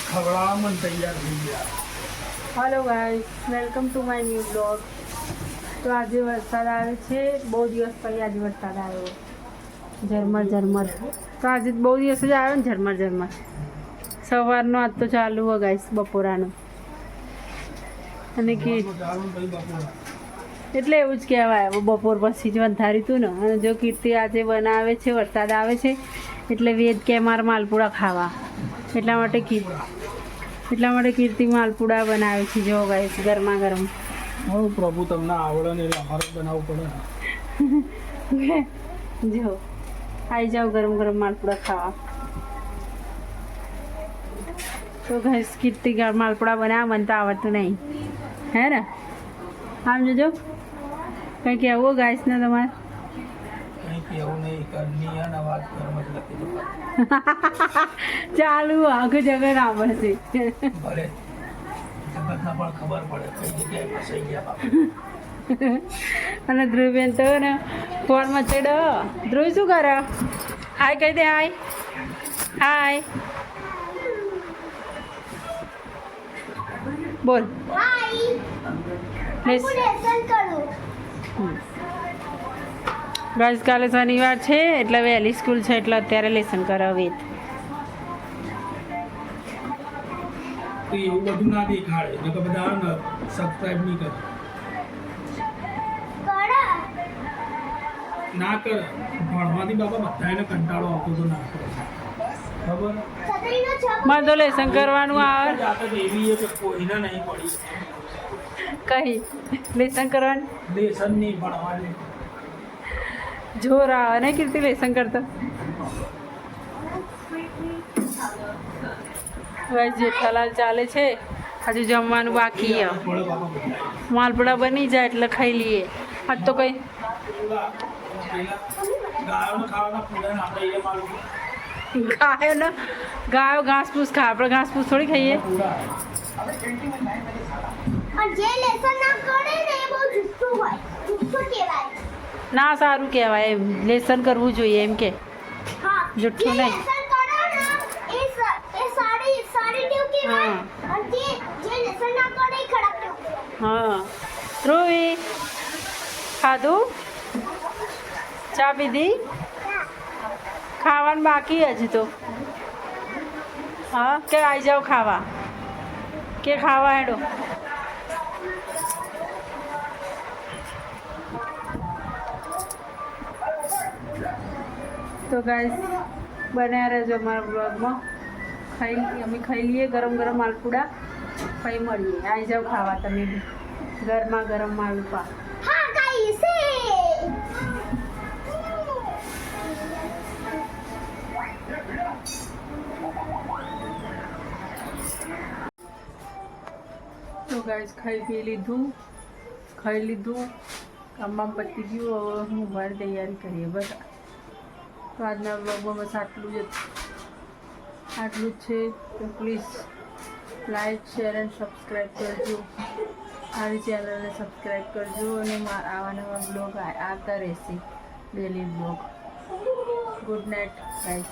ખવડાવવામાં તૈયાર થઈ ગયા. Hello guys, welcome to my new blog. તો આજે વરસાદ આવે છે. બહુ દિવસ પછી આજે વરસાદ આવ્યો, ઝરમર ઝરમર. તો આજે બહુ દિવસ જ આવ્યો ને ઝરમર ઝરમર. સવારનો આજ તો ચાલુ હોય ગાઈસ, બપોરાનું. અને કે એટલે એવું જ કહેવાય, બપોર પછી જ વંધાર્યું હતું ને. અને જો કીર્તિ આજે બનાવે છે, વરસાદ આવે છે એટલે વેદ કે મારે માલપુડા ખાવા, એટલા માટે કીર્તિ માલપુડા બનાવે છે. જો ગાઈસ, ગરમા ગરમ. હા પ્રભુ, તમને આવડે ને એટલે અમારે બનાવવું પડે. જો આવી જાઓ ગરમ ગરમ માલપુડા ખાવા. તો ગાઈસ, કીર્તિ માલપુડા બનાવવા મને તો આવડતું નહીં, હે ને? આમ જોજો, કંઈ કહેવું ગાઈસ ને તમારે? એવું નહીં કરની અને વાત કરવા લખી ચાલુ આખું જગત આવડશે. ભલે જગતના પણ ખબર પડે કઈ જગ્યાએ ફસાઈ ગયા બાપુ. અને ધ્રુવબેન તો ને ફોનમાં ચડો. ધ્રુવ શું કરે? હાય કહી દે. હાય હાય બોલ. ગાઈસ, કાલે શનિવાર છે એટલે વહેલી સ્કૂલ છે એટલે અત્યારે લેસન કરાવીએ. એવું બધું ના દેખાડે ને તો બધા સબસ્ક્રાઇબ નહીં કરે. ના કરે ભણવાથી બાપા બધાને કંટાળો આવતો તો ના કરે. ખબર મારે તો લેસન કરવાનું આવે. એવી કે કોઈને નહીં પડી કઈ લેસન કરવાનું? લેસન નહીં ભણવાની જોર આવે ને કીર્તિ લેસન કરતો. જેઠાલાલ ચાલે છે, હજુ જમવાનું બાકી છે. માલપુડા બની જાય એટલે ખાઈ લઈએ. આજ તો કઈ ગાયો ઘાસ ફૂસ ખા, આપણે ઘાસ ફૂસ થોડી ખાઈએ. ના, સારું કહેવાય એમ. લેસન કરવું જોઈએ એમ કે, જુઠ્ઠું નહીં. હા ધ્રુવી, ખાધું? ચા પીધી? ખાવાનું બાકી હજી તો. હા કે આવી જાઓ ખાવા, કે ખાવા હેડો. તો ગાઈસ, બન્યા રહેજો અમારા બ્લોગમાં. અમે ખાઈ લઈએ ગરમ ગરમ માલપુડા, પછી મળીએ. આવી જાઓ ખાવા તમે બી, ગરમા ગરમ માલપા. તો ગાઈસ, ખાઈ લીધું. કામમાં પતી ગયું. હવે હું બહાર તૈયારી કરીએ બધા. તો આજના બ્લોગમાં બસ આટલું જ છે. તો please like, share and subscribe કરજો. મારી ચેનલને સબસ્ક્રાઈબ કરજો. અને આવા નવા બ્લોગ આવતા રહેશે, daily blog. Good night guys.